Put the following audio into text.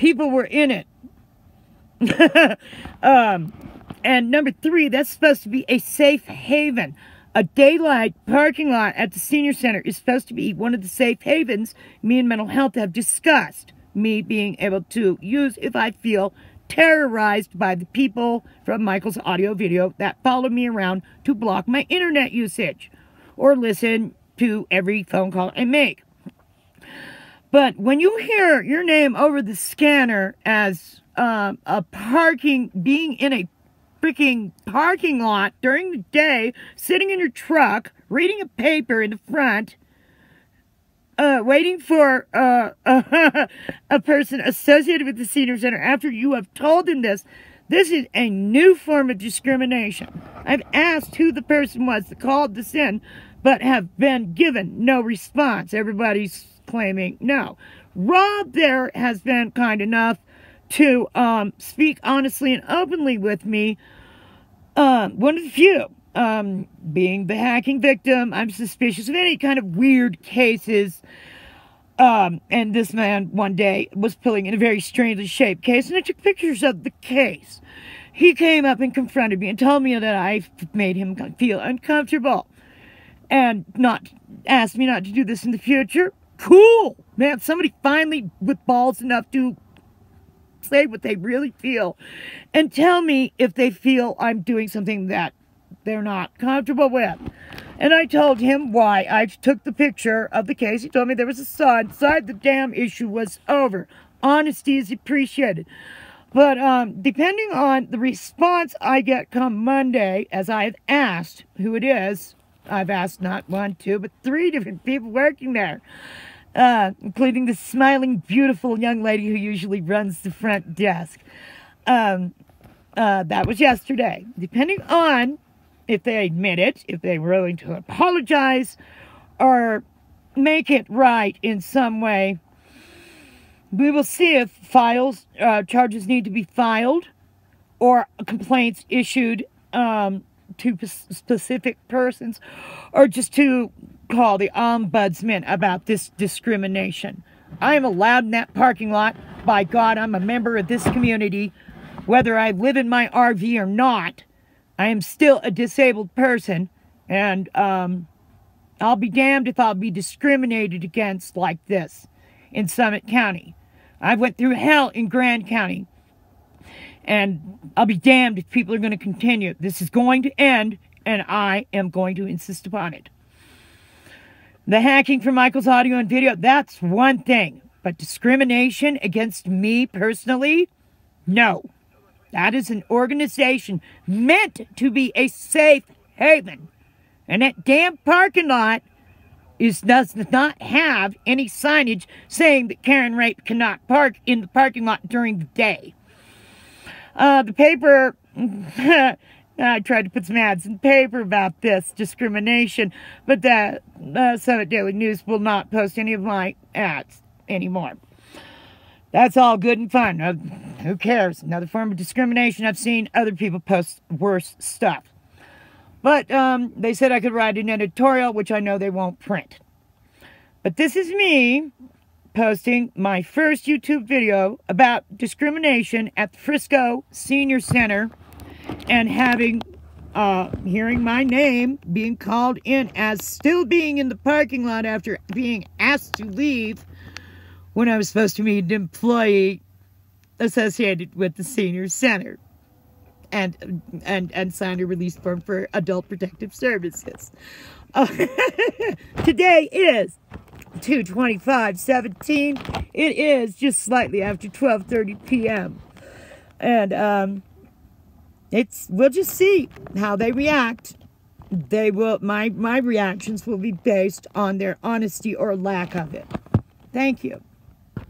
people were in it. And number 3, that's supposed to be a safe haven. A daylight parking lot at the senior center is supposed to be one of the safe havens me and mental health have discussed. Me being able to use if I feel terrorized by the people from Michael's audio video that follow me around to block my internet usage or listen to every phone call I make. But when you hear your name over the scanner as being in a freaking parking lot during the day, sitting in your truck, reading a paper in the front, waiting for a person associated with the senior center after you have told him this is a new form of discrimination. I've asked who the person was that called this in, but have been given no response. Everybody's claiming no. Rob there has been kind enough to speak honestly and openly with me. One of the few. Being the hacking victim, I'm suspicious of any kind of weird cases. And this man one day was pulling in a very strangely shaped case, and I took pictures of the case. He came up and confronted me and told me that I made him feel uncomfortable and asked me not to do this in the future. Cool! Man, somebody finally with balls enough to say what they really feel and tell me if they feel I'm doing something that they're not comfortable with. And I told him why. I took the picture of the case. He told me there was a saw inside. The damn issue was over. Honesty is appreciated. But depending on the response I get come Monday, as I've asked who it is, I've asked not 1, 2, but 3 different people working there, including the smiling, beautiful young lady who usually runs the front desk. That was yesterday. Depending on if they admit it, if they're willing to apologize or make it right in some way, we will see if charges need to be filed or complaints issued to specific persons, or just to call the ombudsman about this discrimination. I am allowed in that parking lot. By God, I'm a member of this community. Whether I live in my RV or not, I am still a disabled person, and I'll be damned if I'll be discriminated against like this in Summit County. I went through hell in Grand County, and I'll be damned if people are going to continue. This is going to end, and I am going to insist upon it. The hacking for Michael's audio and video, that's one thing. But discrimination against me personally, no. That is an organization meant to be a safe haven. And that damn parking lot does not have any signage saying that Karin Wrape cannot park in the parking lot during the day. The paper, I tried to put some ads in the paper about this discrimination, but the Summit Daily News will not post any of my ads anymore. That's all good and fun. Who cares? Another form of discrimination. I've seen other people post worse stuff. But they said I could write an editorial, which I know they won't print. But this is me posting my first YouTube video about discrimination at the Frisco Senior Center and having, hearing my name being called in as still being in the parking lot after being asked to leave when I was supposed to meet an employee associated with the Senior Center and sign a release form for Adult Protective Services. Today is 2/25/17. It is just slightly after 12:30 p.m. And we'll just see how they react. They will, my reactions will be based on their honesty or lack of it. Thank you.